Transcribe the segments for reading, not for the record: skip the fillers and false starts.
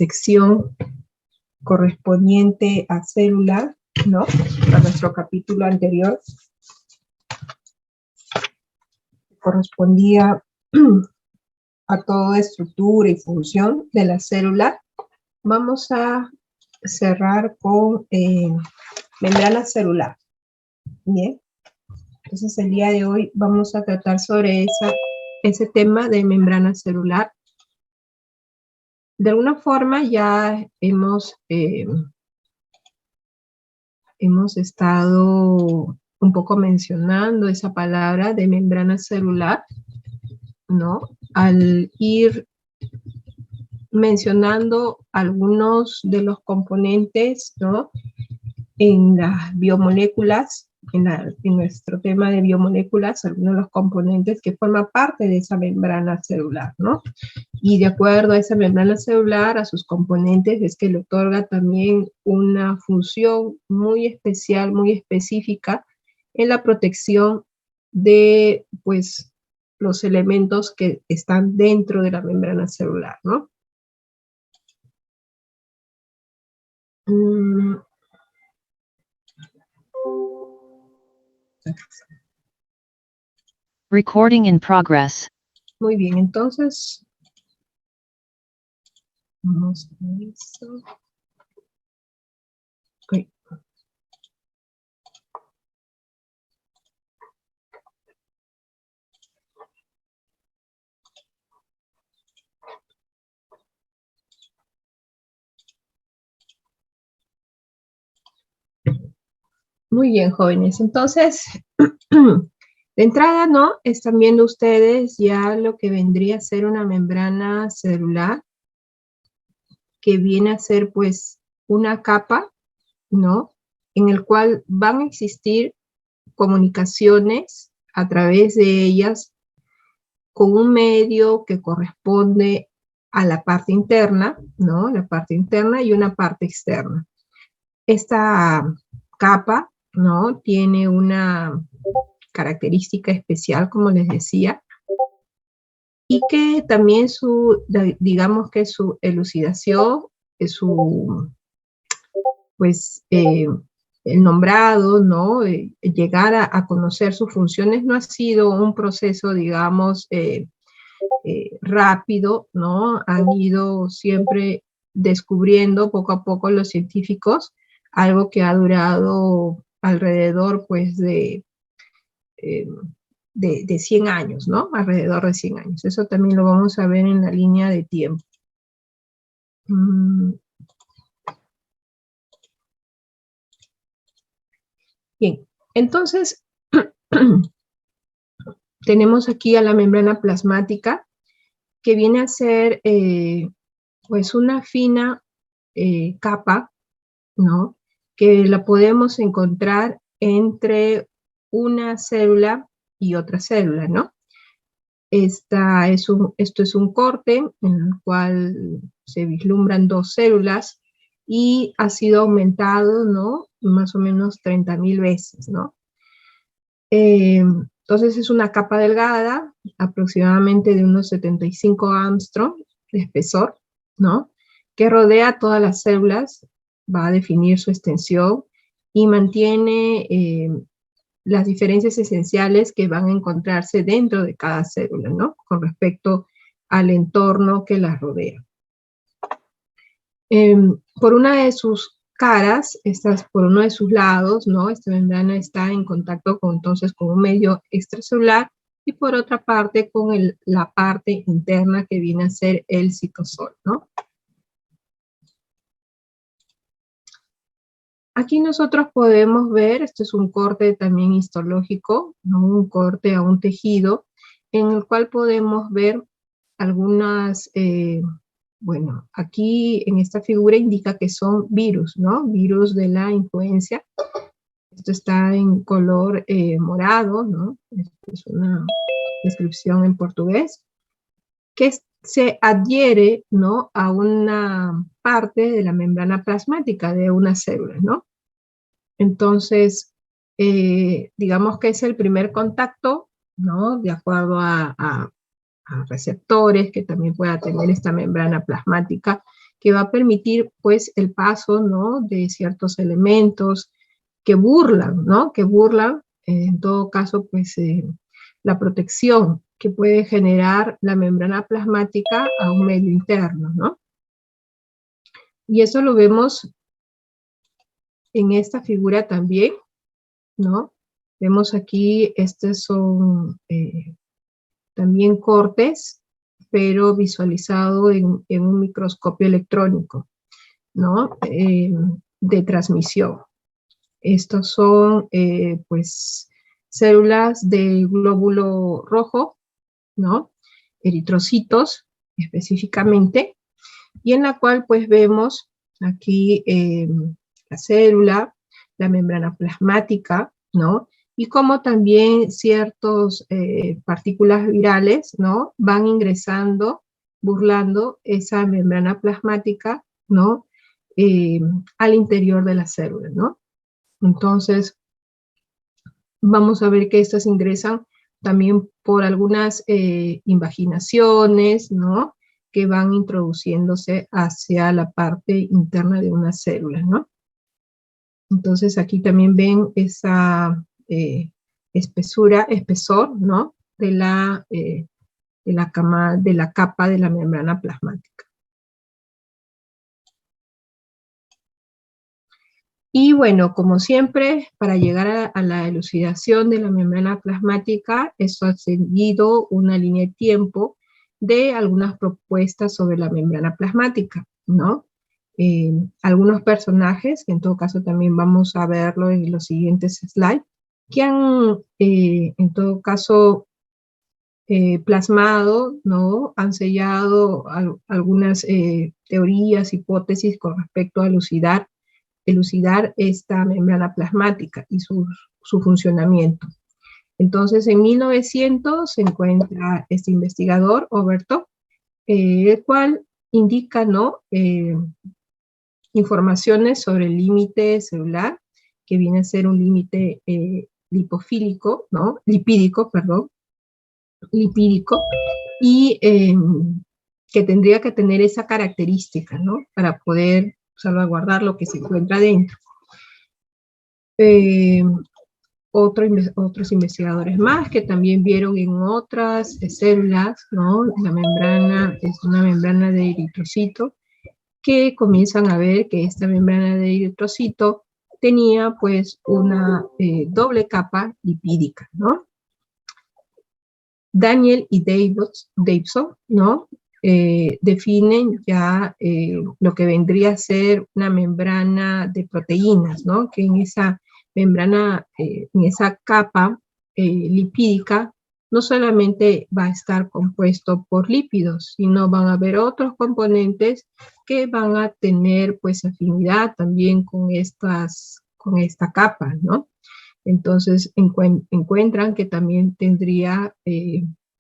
sección correspondiente a célula, ¿no? A nuestro capítulo anterior. Correspondía a toda estructura y función de la célula. Vamos a cerrar con membrana celular. Bien. Entonces el día de hoy vamos a tratar sobre ese tema de membrana celular. De alguna forma ya hemos estado un poco mencionando esa palabra de membrana celular, ¿no? Al ir mencionando algunos de los componentes, ¿no? En las biomoléculas, en nuestro tema de biomoléculas, algunos de los componentes que forman parte de esa membrana celular, ¿no? Y de acuerdo a esa membrana celular, a sus componentes, es que le otorga también una función muy especial, muy específica en la protección de, pues, los elementos que están dentro de la membrana celular, ¿no? Recording in progress. Muy bien, entonces, vamos a ver eso. Okay. Muy bien, jóvenes. Entonces, de entrada, ¿no? Están viendo ustedes ya lo que vendría a ser una membrana celular, que viene a ser, pues, una capa, ¿no? En el cual van a existir comunicaciones a través de ellas con un medio que corresponde a la parte interna, ¿no? La parte interna y una parte externa. Esta capa, ¿no? Tiene una característica especial, como les decía, y que también digamos que su elucidación, pues, el nombrado, ¿no? Llegar a conocer sus funciones no ha sido un proceso, digamos, rápido, ¿no? Han ido siempre descubriendo poco a poco los científicos algo que ha durado alrededor, pues, de 100 años, ¿no? Alrededor de 100 años. Eso también lo vamos a ver en la línea de tiempo. Bien, entonces, tenemos aquí a la membrana plasmática, que viene a ser, pues, una fina capa, ¿no? Que la podemos encontrar entre una célula y otra célula, ¿no? Esto es un corte en el cual se vislumbran dos células y ha sido aumentado, ¿no? Más o menos 30.000 veces, ¿no? Entonces es una capa delgada, aproximadamente de unos 75 Armstrong de espesor, ¿no? Que rodea todas las células, va a definir su extensión y mantiene las diferencias esenciales que van a encontrarse dentro de cada célula, ¿no? Con respecto al entorno que las rodea. Por una de sus caras, por uno de sus lados, ¿no? Esta membrana está en contacto entonces con un medio extracelular y por otra parte con la parte interna que viene a ser el citosol, ¿no? Aquí nosotros podemos ver, esto es un corte también histológico, ¿no? Un corte a un tejido, en el cual podemos ver algunas, bueno, aquí en esta figura indica que son virus, ¿no? Virus de la influencia. Esto está en color morado, ¿no? Esto es una descripción en portugués, que se adhiere, ¿no? A una parte de la membrana plasmática de una célula, ¿no? Entonces, digamos que es el primer contacto, ¿no? De acuerdo a receptores que también pueda tener esta membrana plasmática que va a permitir, pues, el paso, ¿no?, de ciertos elementos que burlan, ¿no?, que burlan, en todo caso, pues, la protección que puede generar la membrana plasmática a un medio interno, ¿no? Y eso lo vemos en esta figura también, ¿no? Vemos aquí, estos son también cortes, pero visualizado en un microscopio electrónico, ¿no? De transmisión. Estos son, pues, células de glóbulo rojo, ¿no? Eritrocitos, específicamente, y en la cual, pues, vemos aquí la célula, la membrana plasmática, ¿no? Y como también ciertas partículas virales, ¿no?, van ingresando, burlando esa membrana plasmática, ¿no?, al interior de la célula, ¿no? Entonces, vamos a ver que estas ingresan también por algunas invaginaciones, ¿no?, que van introduciéndose hacia la parte interna de una célula, ¿no? Entonces, aquí también ven esa espesor, ¿no?, de la capa de la membrana plasmática. Y bueno, como siempre, para llegar a la elucidación de la membrana plasmática, eso ha seguido una línea de tiempo de algunas propuestas sobre la membrana plasmática, ¿no? Algunos personajes, que en todo caso también vamos a verlo en los siguientes slides, que han, en todo caso, plasmado, ¿no?, han sellado algunas teorías, hipótesis con respecto a elucidar esta membrana plasmática y su funcionamiento. Entonces, en 1900 se encuentra este investigador, Overton, el cual indica, ¿no?, informaciones sobre el límite celular, que viene a ser un límite lipofílico, ¿no?, lipídico, perdón, lipídico, y que tendría que tener esa característica, ¿no?, para poder salvaguardar lo que se encuentra dentro. Otros investigadores más que también vieron en otras células, ¿no?, la membrana es una membrana de eritrocito, que comienzan a ver que esta membrana de eritrocito tenía, pues, una doble capa lipídica, ¿no? Daniel y Davidson, ¿no?, definen ya lo que vendría a ser una membrana de proteínas, ¿no?, que en esa membrana, en esa capa lipídica, no solamente va a estar compuesto por lípidos, sino van a haber otros componentes que van a tener, pues, afinidad también con esta capa, ¿no? Entonces encuentran que también tendría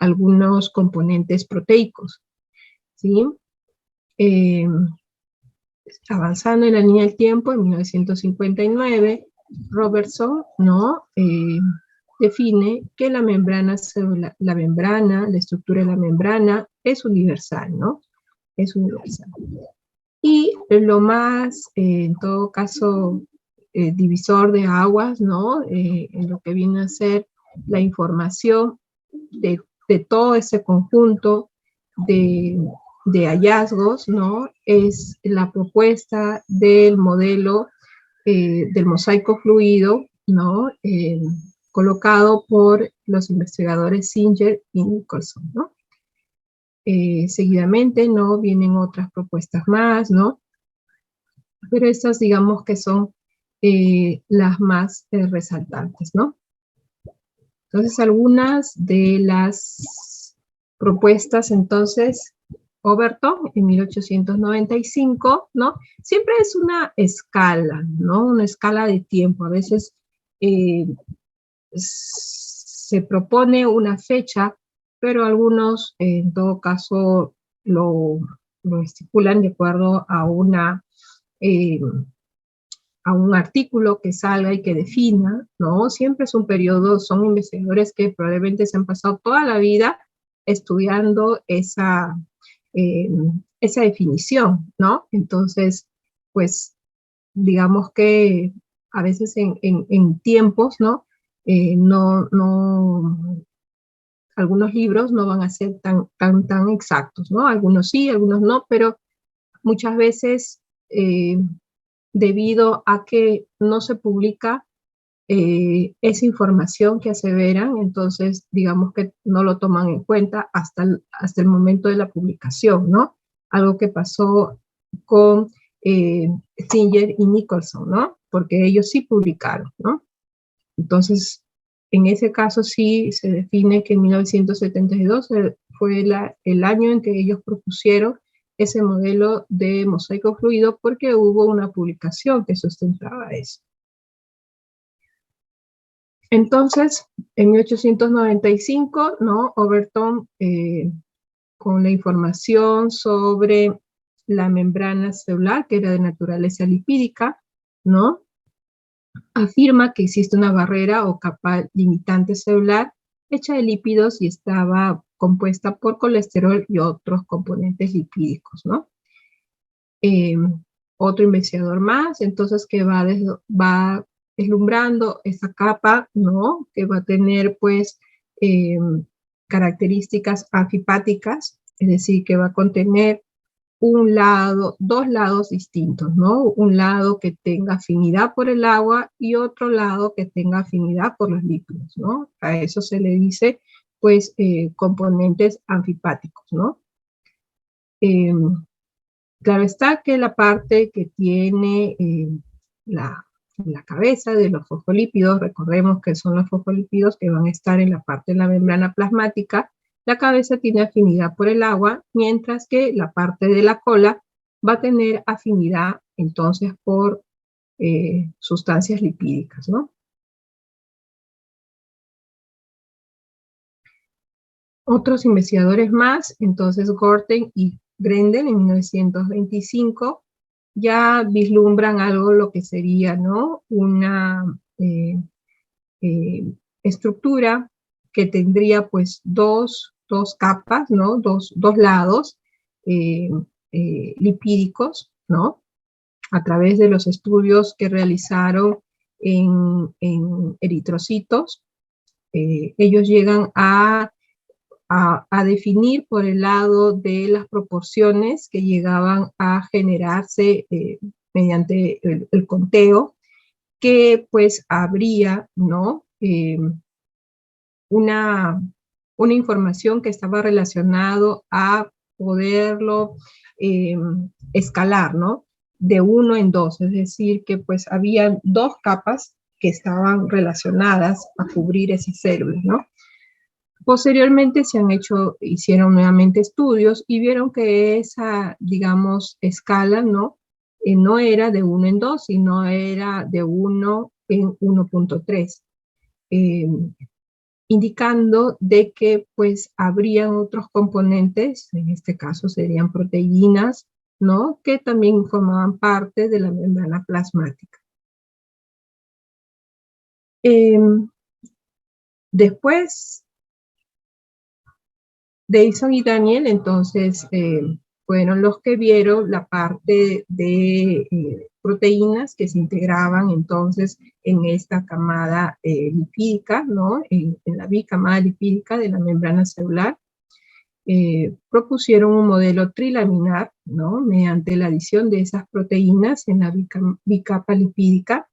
algunos componentes proteicos, ¿sí? Avanzando en la línea del tiempo, en 1959, Robertson, ¿no?, define que la membrana celular, la estructura de la membrana es universal, ¿no? Es universal. Y lo más, en todo caso, divisor de aguas, ¿no?, en lo que viene a ser la información de todo ese conjunto de hallazgos, ¿no?, es la propuesta del modelo del mosaico fluido, ¿no?, colocado por los investigadores Singer y Nicholson, ¿no? Seguidamente, ¿no?, vienen otras propuestas más, ¿no? Pero estas, digamos que son las más resaltantes, ¿no? Entonces, algunas de las propuestas, entonces, Overton, en 1895, ¿no? Siempre es una escala, ¿no? Una escala de tiempo. A veces se propone una fecha, pero algunos, en todo caso, lo estipulan de acuerdo a a un artículo que salga y que defina, ¿no? Siempre es un periodo, son investigadores que probablemente se han pasado toda la vida estudiando esa definición, ¿no? Entonces, pues, digamos que a veces en tiempos, ¿no? Algunos libros no van a ser tan exactos, ¿no? Algunos sí, algunos no, pero muchas veces, debido a que no se publica esa información que aseveran, entonces digamos que no lo toman en cuenta hasta el momento de la publicación, ¿no? Algo que pasó con Singer y Nicholson, ¿no? Porque ellos sí publicaron, ¿no? Entonces, en ese caso sí se define que en 1972 fue el año en que ellos propusieron ese modelo de mosaico fluido porque hubo una publicación que sustentaba eso. Entonces, en 1895, ¿no? Overton, con la información sobre la membrana celular, que era de naturaleza lipídica, ¿no? Afirma que existe una barrera o capa limitante celular hecha de lípidos y estaba compuesta por colesterol y otros componentes lipídicos, ¿no? Otro investigador más, entonces, que va deslumbrando esa capa, ¿no? Que va a tener, pues, características anfipáticas, es decir, que va a contener dos lados distintos, ¿no? Un lado que tenga afinidad por el agua y otro lado que tenga afinidad por los lípidos, ¿no? A eso se le dice, pues, componentes anfipáticos, ¿no? Claro está que la parte que tiene la cabeza de los fosfolípidos, recordemos que son los fosfolípidos que van a estar en la parte de la membrana plasmática, la cabeza tiene afinidad por el agua, mientras que la parte de la cola va a tener afinidad entonces por sustancias lipídicas, ¿no? Otros investigadores más, entonces Gorten y Grendel en 1925, ya vislumbran algo lo que sería, ¿no? Una estructura que tendría pues dos capas, ¿no? Dos lados lipídicos, ¿no? A través de los estudios que realizaron en eritrocitos, ellos llegan a definir por el lado de las proporciones que llegaban a generarse mediante el conteo, que pues habría, ¿no? Una información que estaba relacionado a poderlo escalar, ¿no? De 1 en 2, es decir, que pues había dos capas que estaban relacionadas a cubrir esas células, ¿no? Posteriormente hicieron nuevamente estudios y vieron que esa, digamos, escala, ¿no? No era de 1 en 2, sino era de 1 en 1.3, indicando de que pues habrían otros componentes, en este caso serían proteínas, ¿no? Que también formaban parte de la membrana plasmática. Después, Davison y Daniel, entonces, fueron los que vieron la parte de proteínas que se integraban entonces en esta camada lipídica, ¿no? En la bicamada lipídica de la membrana celular. Propusieron un modelo trilaminar, ¿no? Mediante la adición de esas proteínas en la bicapa lipídica,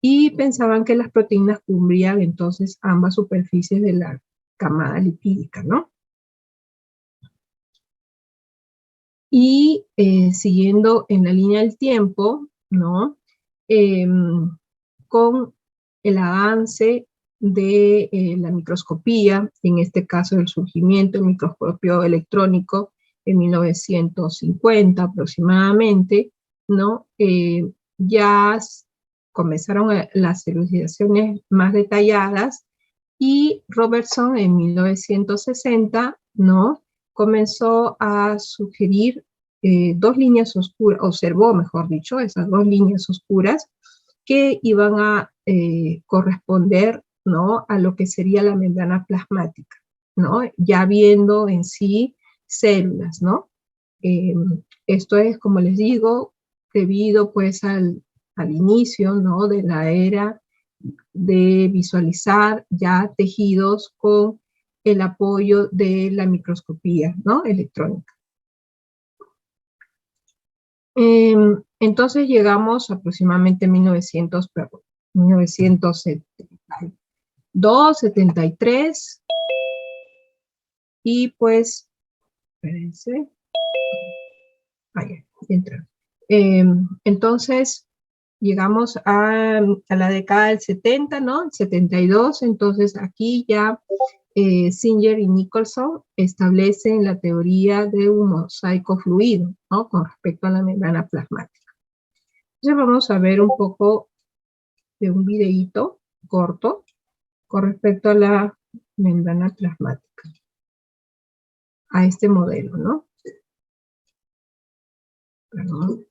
y pensaban que las proteínas cubrían entonces ambas superficies de la camada lipídica, ¿no? Y siguiendo en la línea del tiempo, ¿no? Con el avance de la microscopía, en este caso el surgimiento del microscopio electrónico en 1950 aproximadamente, ¿no? Ya comenzaron las elucidaciones más detalladas, y Robertson en 1960, ¿no? Comenzó a sugerir dos líneas oscuras, observó, mejor dicho, esas dos líneas oscuras que iban a corresponder, ¿no? A lo que sería la membrana plasmática, ¿no? Ya viendo en sí células, ¿no? Esto es, como les digo, debido pues al inicio, ¿no?, de la era de visualizar ya tejidos con el apoyo de la microscopía, ¿no?, electrónica. Entonces llegamos aproximadamente a 1972, 73, y pues, espérense, entra. Entonces, llegamos a la década del 70, ¿no? El 72, entonces aquí ya Singer y Nicholson establecen la teoría de un mosaico fluido, ¿no?, con respecto a la membrana plasmática. Entonces vamos a ver un poco de un videíto corto con respecto a la membrana plasmática, a este modelo, ¿no? Perdón.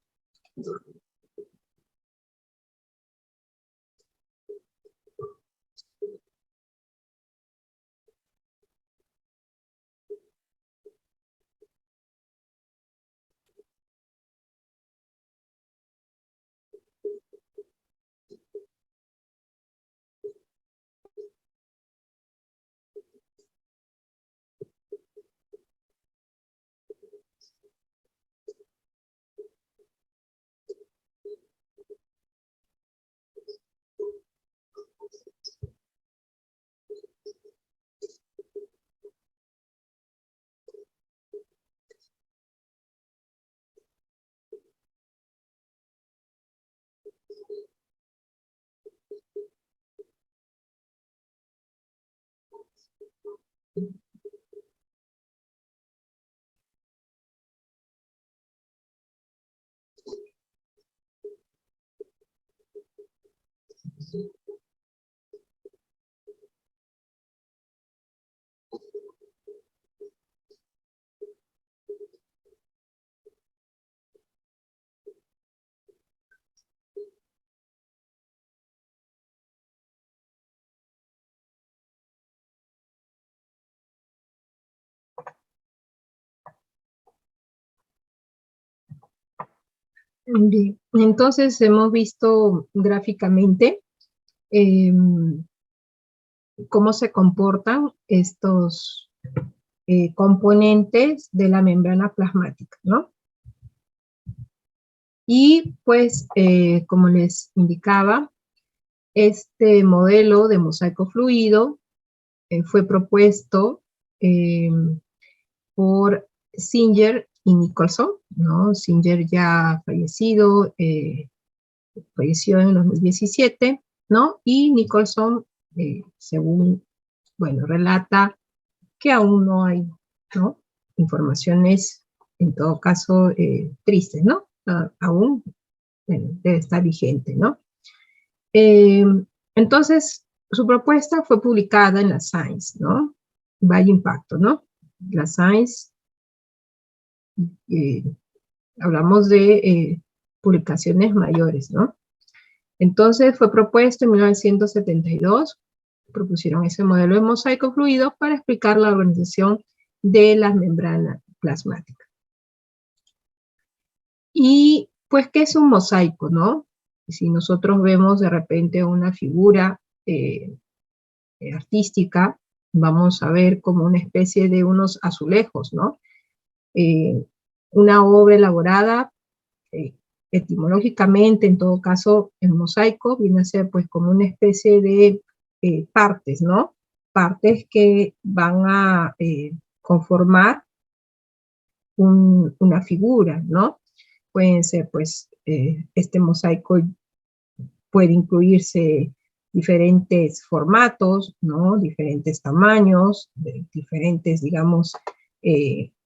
Bien. Entonces hemos visto gráficamente cómo se comportan estos componentes de la membrana plasmática, ¿no? Y pues, como les indicaba, este modelo de mosaico fluido fue propuesto por Singer y Nicholson, ¿no? Singer ya fallecido, falleció en 2017, ¿no? Y Nicholson, según, bueno, relata que aún no hay, ¿no?, informaciones, en todo caso, tristes, ¿no? Aún, bueno, debe estar vigente, ¿no? Entonces, su propuesta fue publicada en la Science, ¿no? Vaya impacto, ¿no? La Science, hablamos de publicaciones mayores, ¿no? Entonces fue propuesto en 1972, propusieron ese modelo de mosaico fluido para explicar la organización de las membranas plasmáticas. Y pues, ¿qué es un mosaico, no? Si nosotros vemos de repente una figura artística, vamos a ver como una especie de unos azulejos, ¿no? Una obra elaborada, etimológicamente, en todo caso, el mosaico viene a ser pues como una especie de partes, ¿no? Partes que van a conformar una figura, ¿no? Pueden ser pues, este mosaico puede incluirse diferentes formatos, ¿no? Diferentes tamaños, diferentes, digamos,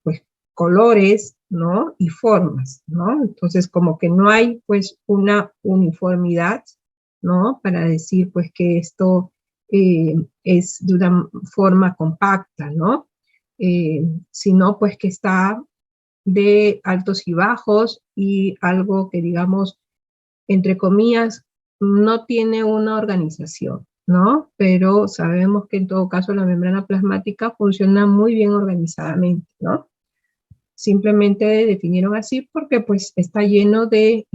pues colores, ¿no? Y formas, ¿no? Entonces, como que no hay, pues, una uniformidad, ¿no? Para decir, pues, que esto es de una forma compacta, ¿no? Sino, pues, que está de altos y bajos y algo que, digamos, entre comillas, no tiene una organización, ¿no? Pero sabemos que en todo caso la membrana plasmática funciona muy bien organizadamente, ¿no? simplemente definieron así porque pues está lleno de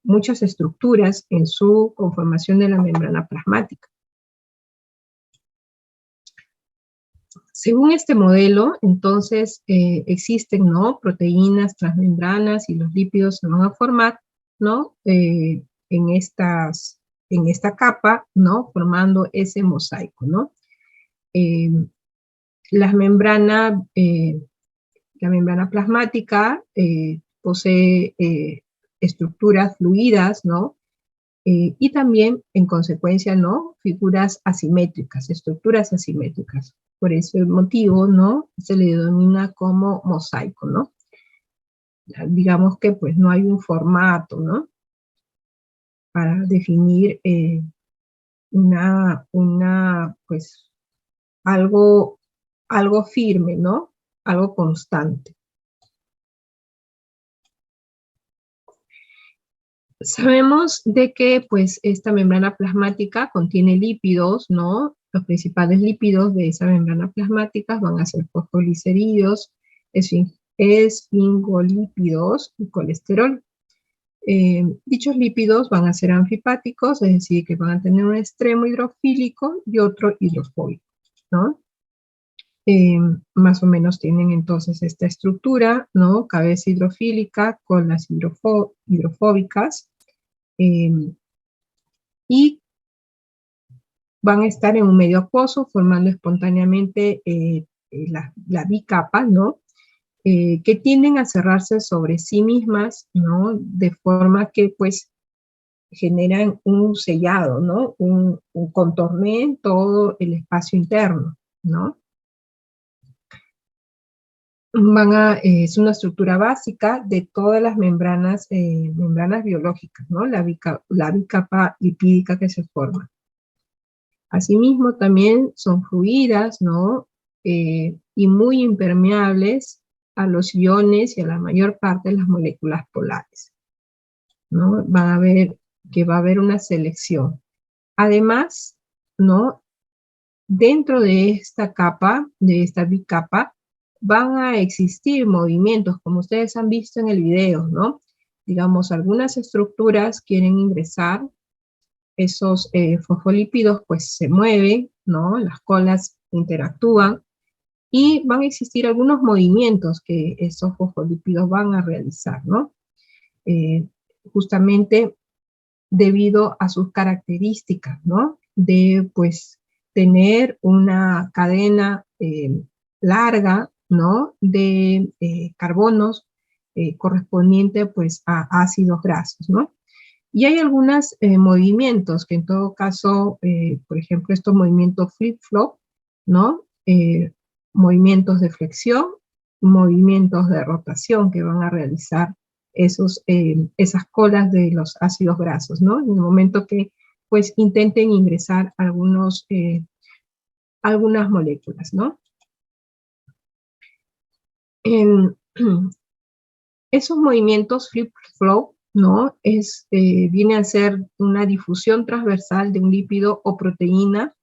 muchas estructuras en su conformación de la membrana plasmática. Según este modelo, entonces existen, ¿no?, proteínas transmembranas y los lípidos se van a formar, ¿no?, en esta capa, ¿no?, formando ese mosaico, ¿no? La membrana plasmática posee estructuras fluidas, ¿no? Y también, en consecuencia, ¿no?, figuras asimétricas, estructuras asimétricas. Por ese motivo, ¿no?, se le denomina como mosaico, ¿no? Digamos que, pues, no hay un formato, ¿no?, para definir pues, algo firme, ¿no?, algo constante. Sabemos de que, pues, esta membrana plasmática contiene lípidos, ¿no? Los principales lípidos de esa membrana plasmática van a ser fosfoglicerídeos, esfingolípidos y colesterol. Dichos lípidos van a ser anfipáticos, es decir, que van a tener un extremo hidrofílico y otro hidrofóbico, ¿no? Más o menos tienen entonces esta estructura, ¿no? Cabeza hidrofílica con las hidrofóbicas, y van a estar en un medio acuoso formando espontáneamente la bicapa, ¿no? Que tienden a cerrarse sobre sí mismas, ¿no? De forma que, pues, generan un sellado, ¿no? Un contorneo todo el espacio interno, ¿no? Es una estructura básica de todas las membranas biológicas, ¿no? La bicapa lipídica que se forma. Asimismo, también son fluidas, ¿no? Y muy impermeables a los iones y a la mayor parte de las moléculas polares, ¿no? Van a ver que va a haber una selección. Además, ¿no?, dentro de esta capa, de esta bicapa, van a existir movimientos, como ustedes han visto en el video, ¿no? Digamos, algunas estructuras quieren ingresar, esos fosfolípidos pues se mueven, ¿no? Las colas interactúan y van a existir algunos movimientos que esos fosfolípidos van a realizar, ¿no? Justamente debido a sus características, ¿no? De, pues, tener una cadena larga, ¿no?, de carbonos correspondiente, pues, a ácidos grasos, ¿no? Y hay algunos movimientos que en todo caso, por ejemplo, estos movimientos flip-flop, ¿no? Movimientos de flexión, movimientos de rotación que van a realizar esas colas de los ácidos grasos, ¿no? En el momento que, pues, intenten ingresar algunas moléculas, ¿no? Esos movimientos flip-flop, ¿no?, viene a ser una difusión transversal de un lípido o proteína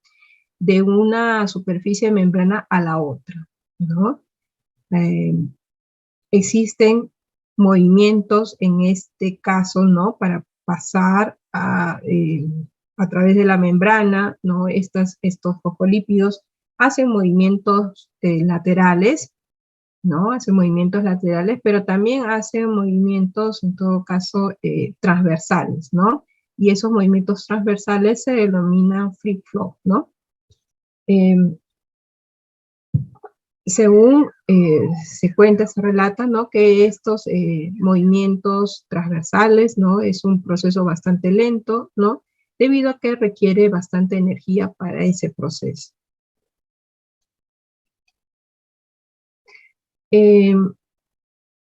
de una superficie de membrana a la otra, ¿no? Existen movimientos en este caso, ¿no?, para pasar a través de la membrana, ¿no? Estos fosfolípidos hacen movimientos laterales, ¿no? Hacen movimientos laterales, pero también hacen movimientos, en todo caso, transversales, ¿no? Y esos movimientos transversales se denominan flip-flop, ¿no? Según se cuenta, se relata, ¿no?, que estos movimientos transversales, ¿no?, es un proceso bastante lento, ¿no?, debido a que requiere bastante energía para ese proceso.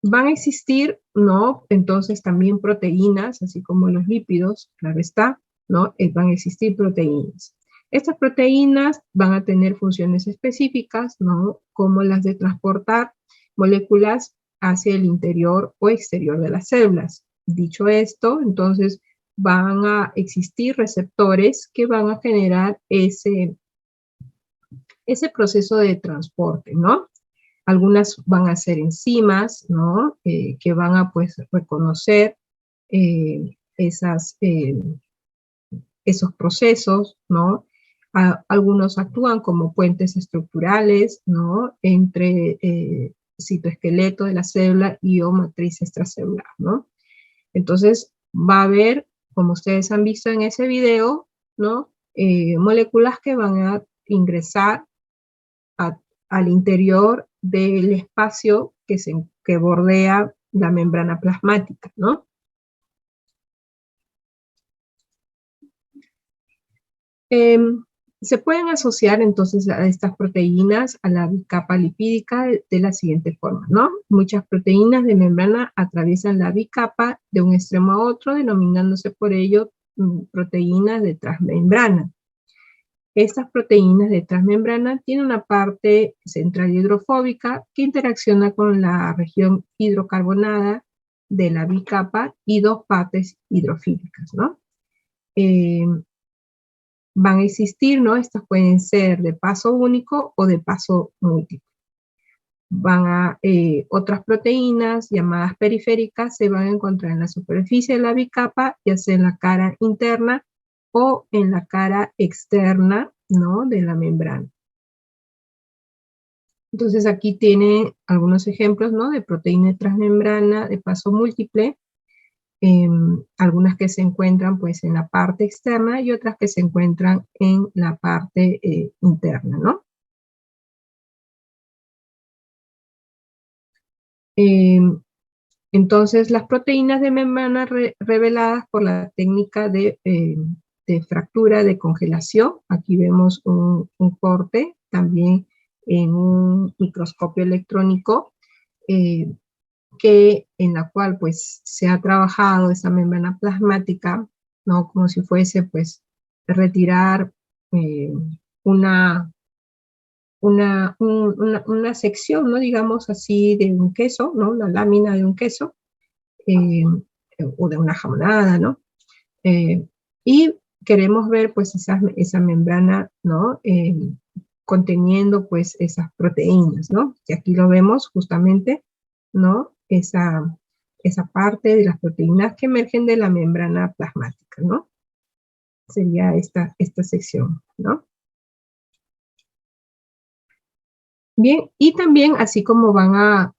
Van a existir, ¿no?, entonces también proteínas, así como los lípidos, claro está, ¿no?, van a existir proteínas. Estas proteínas van a tener funciones específicas, ¿no?, como las de transportar moléculas hacia el interior o exterior de las células. Dicho esto, entonces van a existir receptores que van a generar ese proceso de transporte, ¿no? Algunas van a ser enzimas, ¿no? Que van a, pues, reconocer esos procesos, ¿no? Algunos actúan como puentes estructurales, ¿no? Entre citoesqueleto de la célula y o matriz extracelular, ¿no? Entonces, va a haber, como ustedes han visto en ese video, ¿no? Moléculas que van a ingresar al interior del espacio que bordea la membrana plasmática, ¿no? Se pueden asociar entonces a estas proteínas a la bicapa lipídica de la siguiente forma, ¿no? Muchas proteínas de membrana atraviesan la bicapa de un extremo a otro, denominándose por ello proteínas de transmembrana. Estas proteínas de transmembrana tienen una parte central hidrofóbica que interacciona con la región hidrocarbonada de la bicapa y dos partes hidrofílicas, ¿no? Van a existir, ¿no? Estas pueden ser de paso único o de paso múltiple. Otras proteínas llamadas periféricas se van a encontrar en la superficie de la bicapa, ya sea en la cara interna o en la cara externa, ¿no? De la membrana. Entonces aquí tiene algunos ejemplos, ¿no? De proteína de transmembrana de paso múltiple. Algunas que se encuentran pues en la parte externa y otras que se encuentran en la parte interna, ¿no? Entonces las proteínas de membrana reveladas por la técnica de fractura de congelación, aquí vemos un corte también en un microscopio electrónico, en la cual pues se ha trabajado esa membrana plasmática, ¿no? Como si fuese pues retirar una sección, ¿no? Digamos así, de un queso, ¿no? Una lámina de un queso, o de una jamonada, ¿no? Y queremos ver pues esa membrana, ¿no? Conteniendo pues esas proteínas, ¿no? Y aquí lo vemos justamente, ¿no? Esa parte de las proteínas que emergen de la membrana plasmática, ¿no? Sería esta sección, ¿no? Bien, y también así como van a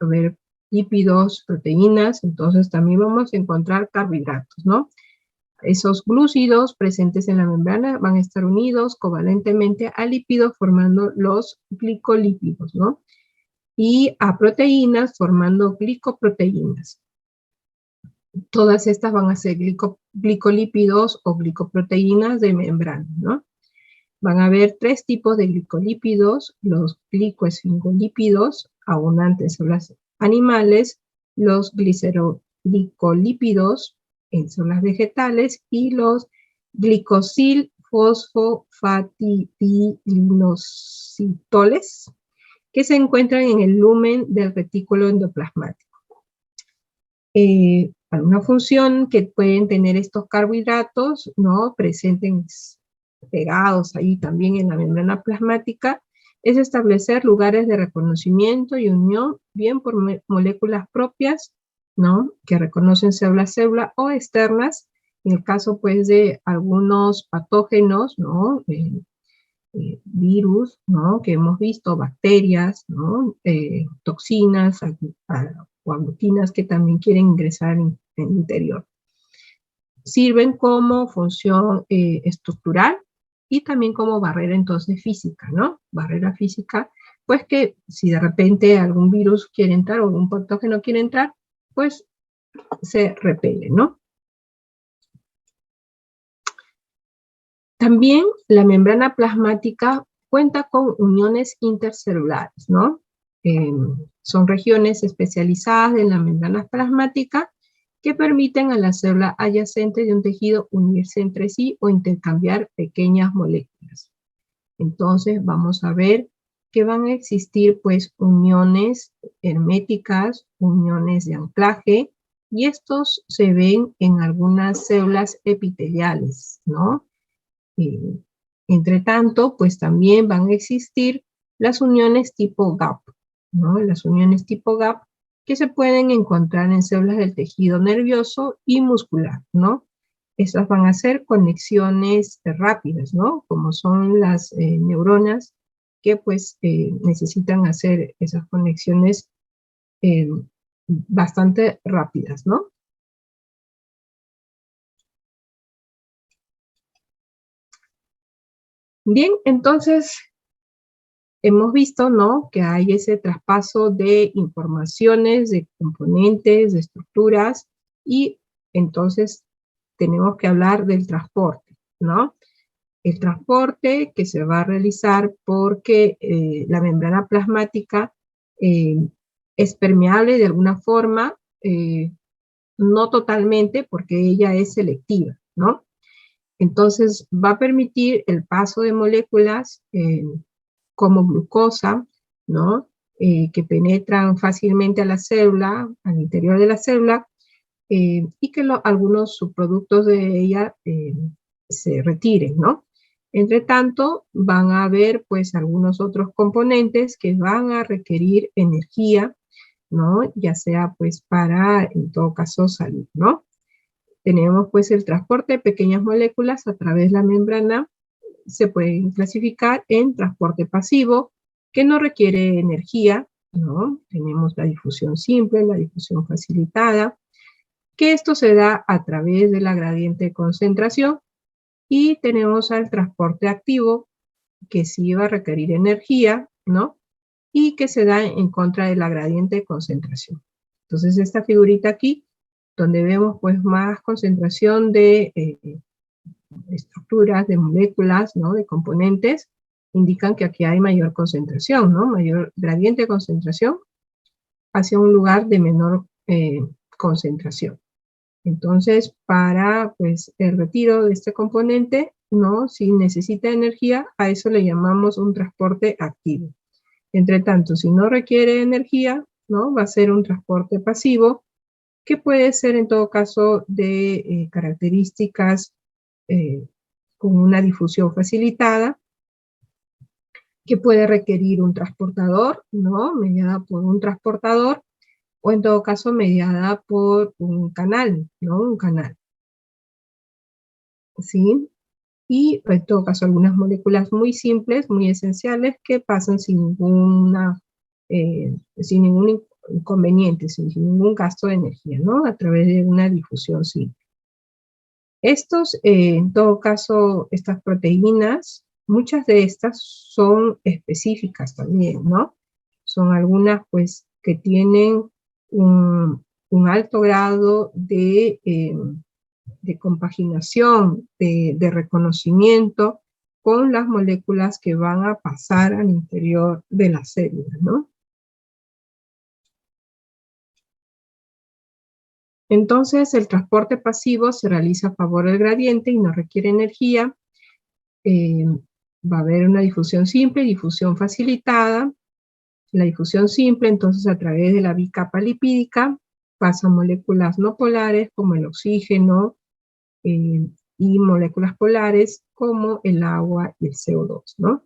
ver lípidos, proteínas, entonces también vamos a encontrar carbohidratos, ¿no? Esos glúcidos presentes en la membrana van a estar unidos covalentemente a lípidos formando los glicolípidos, ¿no? Y a proteínas formando glicoproteínas. Todas estas van a ser glicolípidos o glicoproteínas de membrana, ¿no? Van a haber tres tipos de glicolípidos: los glicoesfingolípidos, abundantes en células animales, los glicerolicolípidos en células vegetales, y los glicosil-fosfofatidinositoles, que se encuentran en el lumen del retículo endoplasmático. Alguna función que pueden tener estos carbohidratos, ¿no? Presentes, pegados ahí también en la membrana plasmática, es establecer lugares de reconocimiento y unión, bien por moléculas propias, ¿no? Que reconocen célula a célula, o externas, en el caso pues de algunos patógenos, ¿no? Virus, ¿no? Que hemos visto, bacterias, ¿no? Toxinas o aglutinas que también quieren ingresar en el interior. Sirven como función estructural y también como barrera entonces física, ¿no? Barrera física, pues que si de repente algún virus quiere entrar o algún patógeno quiere entrar, pues se repele, ¿no? También la membrana plasmática cuenta con uniones intercelulares, ¿no? Son regiones especializadas en la membrana plasmática que permiten a la célula adyacente de un tejido unirse entre sí o intercambiar pequeñas moléculas. Entonces vamos a ver que van a existir pues uniones herméticas, uniones de anclaje, y estos se ven en algunas células epiteliales, ¿no? Entre tanto, pues también van a existir las uniones tipo gap, ¿no? Las uniones tipo gap que se pueden encontrar en células del tejido nervioso y muscular, ¿no? Estas van a ser conexiones rápidas, ¿no? Como son las neuronas que pues necesitan hacer esas conexiones bastante rápidas, ¿no? Bien, entonces hemos visto, ¿no?, que hay ese traspaso de informaciones, de componentes, de estructuras, y entonces tenemos que hablar del transporte, ¿no? El transporte que se va a realizar porque la membrana plasmática es permeable de alguna forma, no totalmente porque ella es selectiva, ¿no? Entonces va a permitir el paso de moléculas como glucosa, ¿no? Que penetran fácilmente a la célula, al interior de la célula, y que algunos subproductos de ella se retiren, ¿no? Entre tanto, van a haber pues algunos otros componentes que van a requerir energía, ¿no? Ya sea pues para, en todo caso, salir, ¿no? Tenemos pues el transporte de pequeñas moléculas a través de la membrana. Se pueden clasificar en transporte pasivo, que no requiere energía, ¿no? Tenemos la difusión simple, la difusión facilitada, que esto se da a través de la gradiente de concentración, y tenemos al transporte activo, que sí va a requerir energía, ¿no? Y que se da en contra de la gradiente de concentración. Entonces, esta figurita aquí, donde vemos pues más concentración de estructuras, de moléculas, ¿no?, de componentes, indican que aquí hay mayor concentración, ¿no? Mayor gradiente de concentración hacia un lugar de menor concentración. Entonces, para pues el retiro de este componente, ¿no?, si necesita energía, a eso le llamamos un transporte activo. Entre tanto, si no requiere energía, ¿no?, va a ser un transporte pasivo, que puede ser en todo caso de características con una difusión facilitada, que puede requerir un transportador, ¿no?, mediada por un transportador, o en todo caso mediada por un canal, ¿no?, un canal, ¿sí? Y en todo caso algunas moléculas muy simples, muy esenciales, que pasan sin ningún inconveniente, sin ningún gasto de energía, ¿no?, a través de una difusión simple. En todo caso, estas proteínas, muchas de estas son específicas también, ¿no? Son algunas, pues, que tienen un alto grado de compaginación, de reconocimiento con las moléculas que van a pasar al interior de la célula, ¿no? Entonces, el transporte pasivo se realiza a favor del gradiente y no requiere energía. eh, Va a haber una difusión simple y difusión facilitada. La difusión simple, entonces, a través de la bicapa lipídica, pasan moléculas no polares como el oxígeno y moléculas polares como el agua y el CO2, ¿no?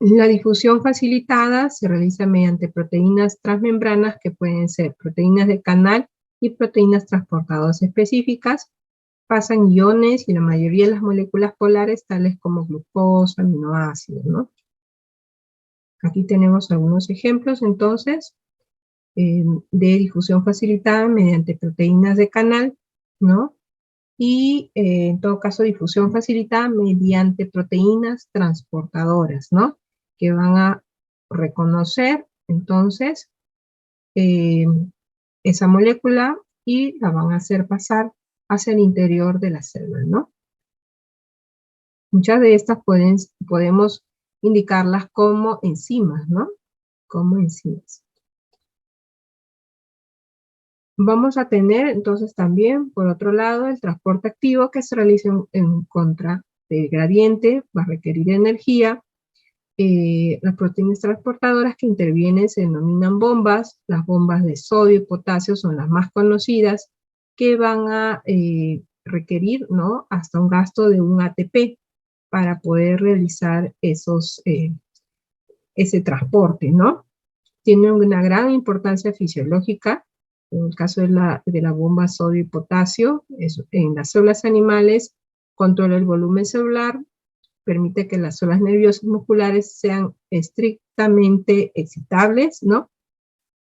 La difusión facilitada se realiza mediante proteínas transmembranas, que pueden ser proteínas de canal y proteínas transportadoras específicas. Pasan iones y la mayoría de las moléculas polares, tales como glucosa, aminoácidos, ¿no? Aquí tenemos algunos ejemplos, entonces, de difusión facilitada mediante proteínas de canal, ¿no? Y en todo caso, difusión facilitada mediante proteínas transportadoras, ¿no?, que van a reconocer entonces eh, esa molécula y la van a hacer pasar hacia el interior de la célula, ¿no? Muchas de estas podemos indicarlas como enzimas, ¿no? Como enzimas. Vamos a tener entonces también, por otro lado, el transporte activo, que se realiza en contra del gradiente, va a requerir energía. Las proteínas transportadoras que intervienen se denominan bombas. Las bombas de sodio y potasio son las más conocidas, que van a requerir, ¿no?, hasta un gasto de un ATP para poder realizar esos ese transporte, ¿no? Tiene una gran importancia fisiológica. En el caso de la bomba sodio y potasio, en las células animales, controla el volumen celular, permite que las células nerviosas musculares sean estrictamente excitables, ¿no?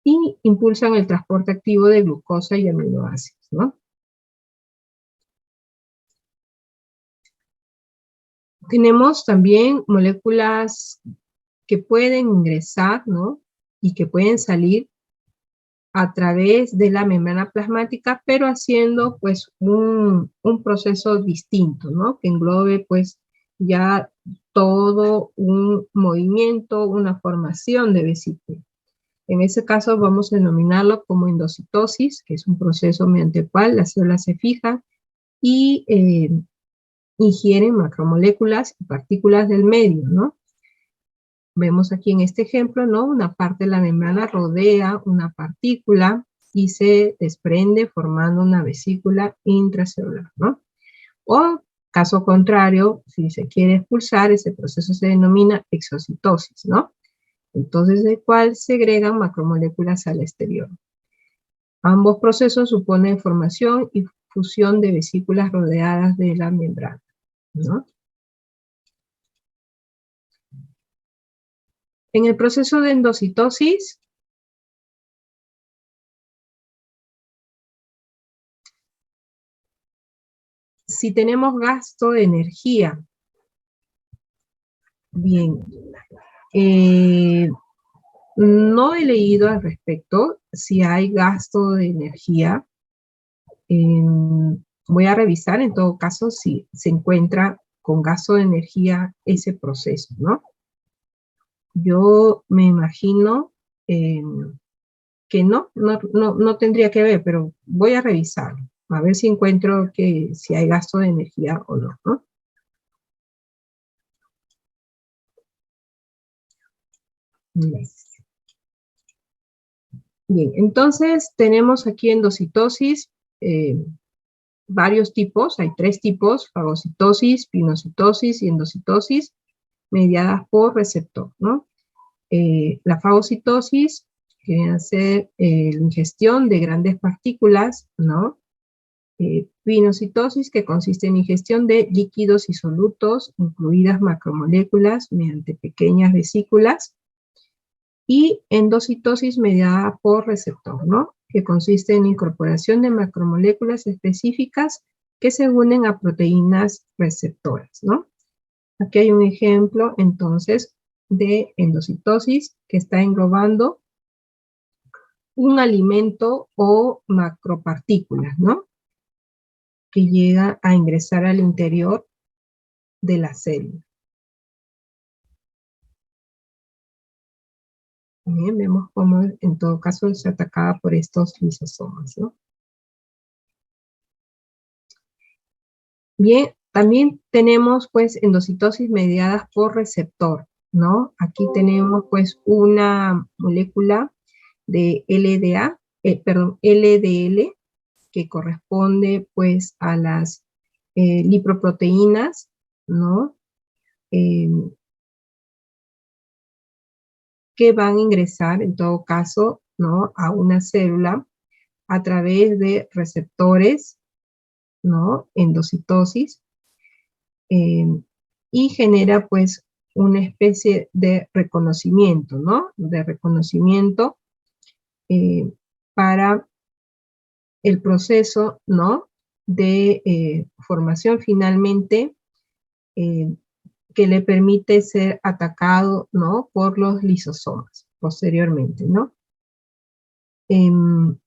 Y impulsan el transporte activo de glucosa y aminoácidos, ¿no? Tenemos también moléculas que pueden ingresar, ¿no? Y que pueden salir a través de la membrana plasmática, pero haciendo pues un proceso distinto, ¿no? Que englobe pues ya todo un movimiento, una formación de vesícula. En ese caso vamos a denominarlo como endocitosis, que es un proceso mediante el cual las células se fijan y ingieren macromoléculas y partículas del medio, ¿no? Vemos aquí en este ejemplo, ¿no? Una parte de la membrana rodea una partícula y se desprende formando una vesícula intracelular, ¿no? O, caso contrario, si se quiere expulsar, ese proceso se denomina exocitosis, ¿no? Entonces, del cual segregan macromoléculas al exterior. Ambos procesos suponen formación y fusión de vesículas rodeadas de la membrana, ¿no? En el proceso de endocitosis, si tenemos gasto de energía, bien, no he leído al respecto si hay gasto de energía. Voy a revisar en todo caso si se encuentra con gasto de energía ese proceso, ¿no? Yo me imagino que no tendría que ver, pero voy a revisar, a ver si encuentro que si hay gasto de energía o no, ¿no? Bien, entonces tenemos aquí endocitosis, varios tipos, hay 3 tipos, fagocitosis, pinocitosis y endocitosis, mediadas por receptor, ¿no? La fagocitosis, que viene a ser la ingestión de grandes partículas, ¿no? Pinocitosis, que consiste en ingestión de líquidos y solutos, incluidas macromoléculas mediante pequeñas vesículas, y endocitosis mediada por receptor, ¿no? Que consiste en incorporación de macromoléculas específicas que se unen a proteínas receptoras, ¿no? Aquí hay un ejemplo, entonces, de endocitosis que está englobando un alimento o macropartículas, ¿no? Que llega a ingresar al interior de la célula. Bien, vemos cómo en todo caso es atacada por estos lisosomas, ¿no? Bien, también tenemos pues endocitosis mediadas por receptor, ¿no? Aquí tenemos pues una molécula de LDL, que corresponde pues a las lipoproteínas, ¿no? Que van a ingresar en todo caso, ¿no? A una célula a través de receptores, ¿no? Endocitosis, y genera pues una especie de reconocimiento, ¿no? De reconocimiento para el proceso, ¿no? De formación finalmente que le permite ser atacado, ¿no? Por los lisosomas posteriormente, ¿no? En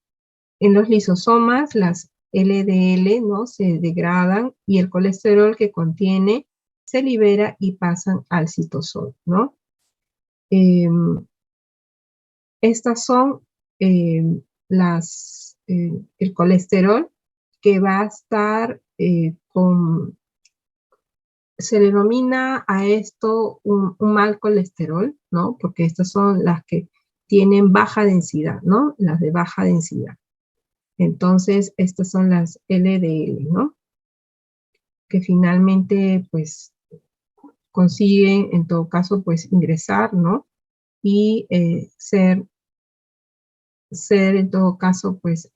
los lisosomas, las LDL, ¿no? Se degradan y el colesterol que contiene se libera y pasan al citosol, ¿no? Estas son el colesterol que va a estar se le denomina a esto un mal colesterol, ¿no? Porque estas son las que tienen baja densidad, ¿no? Las de baja densidad. Entonces, estas son las LDL, ¿no? Que finalmente, pues, consiguen, en todo caso, pues, ingresar, ¿no? y ser en todo caso, pues,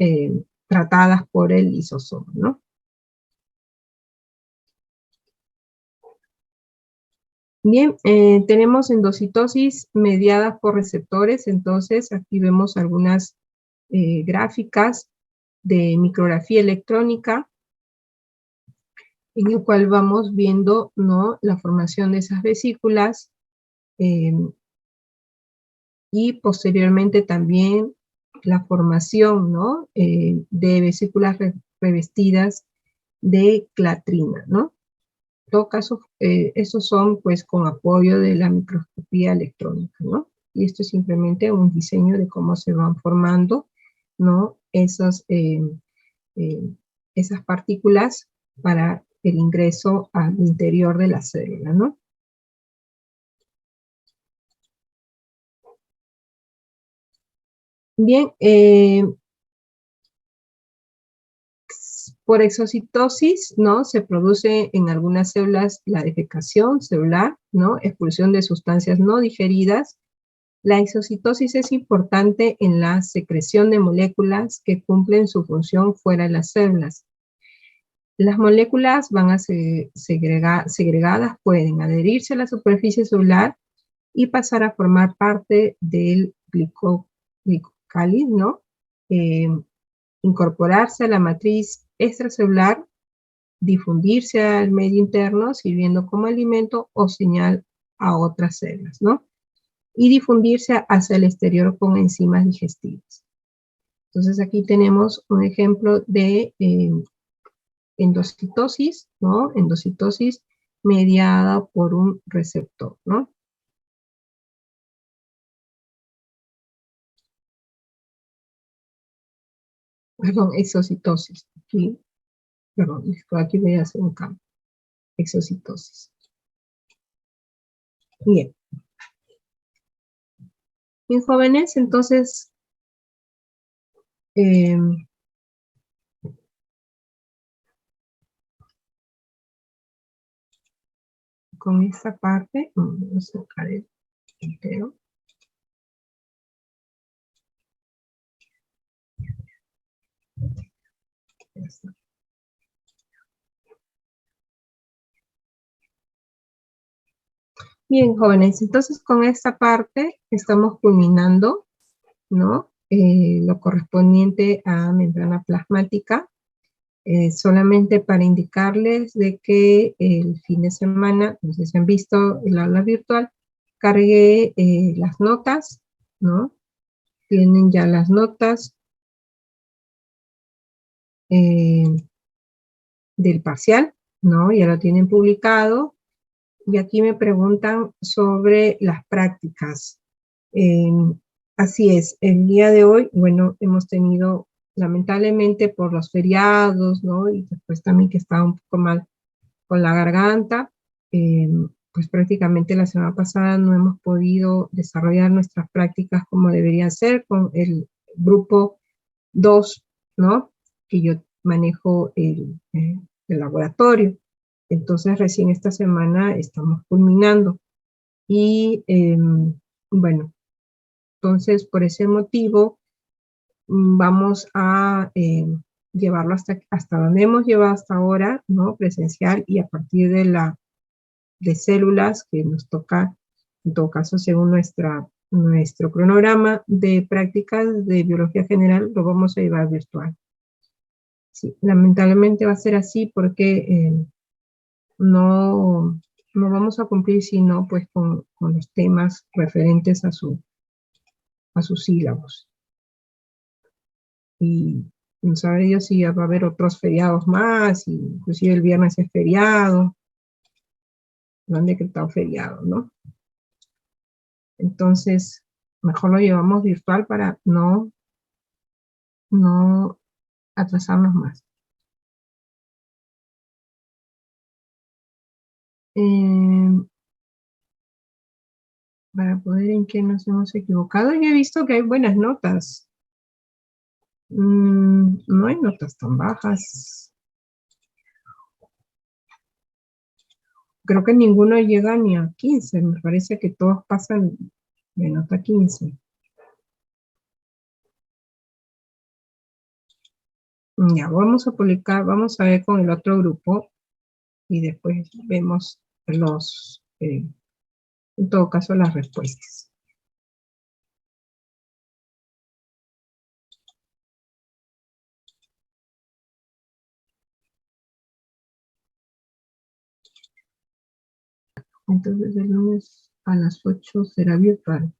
tratadas por el lisosoma, ¿no? Bien, tenemos endocitosis mediada por receptores, entonces aquí vemos algunas gráficas de micrografía electrónica, en el cual vamos viendo, ¿no?, la formación de esas vesículas, y posteriormente también la formación, ¿no?, de vesículas revestidas de clatrina, ¿no? En todo caso, esos son pues con apoyo de la microscopía electrónica, ¿no? Y esto es simplemente un diseño de cómo se van formando, ¿no?, esas partículas para el ingreso al interior de la célula, ¿no? Bien, por exocitosis, ¿no?, se produce en algunas células la defecación celular, ¿no?, expulsión de sustancias no digeridas. La exocitosis es importante en la secreción de moléculas que cumplen su función fuera de las células. Las moléculas van a ser segregadas, pueden adherirse a la superficie celular y pasar a formar parte del glicocáliz, ¿no? Incorporarse a la matriz extracelular, difundirse al medio interno, sirviendo como alimento o señal a otras células, ¿no? Y difundirse hacia el exterior con enzimas digestivas. Entonces aquí tenemos un ejemplo de endocitosis, ¿no? Endocitosis mediada por un receptor, ¿no? Perdón, exocitosis. Aquí, perdón, aquí voy a hacer un cambio. Exocitosis. Bien. En jóvenes, entonces, con esta parte, vamos a sacar el entero. Ya está. Bien, jóvenes, entonces con esta parte estamos culminando, ¿no?, lo correspondiente a membrana plasmática. Solamente para indicarles de que el fin de semana, no sé si han visto el aula virtual, cargué las notas, ¿no? Tienen ya las notas del parcial, ¿no? Ya lo tienen publicado. Y aquí me preguntan sobre las prácticas. Así es, el día de hoy, bueno, hemos tenido, lamentablemente por los feriados, ¿no? Y después también que estaba un poco mal con la garganta, pues prácticamente la semana pasada no hemos podido desarrollar nuestras prácticas como debería ser con el grupo 2, ¿no? Que yo manejo el laboratorio. Entonces recién esta semana estamos culminando. Y bueno, entonces por ese motivo vamos a llevarlo hasta donde hemos llevado hasta ahora, ¿no? Presencial, y a partir de células que nos toca, en todo caso, según nuestro cronograma de prácticas de biología general, lo vamos a llevar virtual. Sí, lamentablemente va a ser así porque no vamos a cumplir sino pues con los temas referentes a sus sílabos. Y no sabré yo si va a haber otros feriados más, inclusive el viernes es feriado, no han decretado feriado, ¿no? Entonces, mejor lo llevamos virtual para no atrasarnos más. Para poder en qué nos hemos equivocado, yo he visto que hay buenas notas. No hay notas tan bajas. Creo que ninguno llega ni a 15, me parece que todos pasan Me nota 15. Ya, vamos a publicar, vamos a ver con el otro grupo y después vemos los, en todo caso, las respuestas. Entonces el lunes a las 8 será virtual.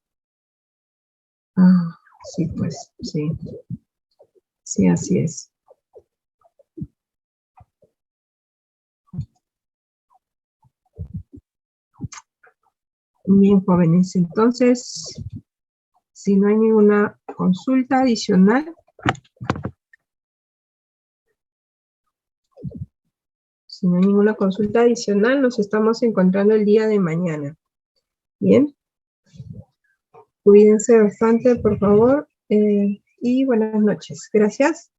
Ah, sí, pues, sí. Sí, así es. Bien, jóvenes, entonces, si no hay ninguna consulta adicional, nos estamos encontrando el día de mañana. Bien. Cuídense bastante, por favor, y buenas noches. Gracias.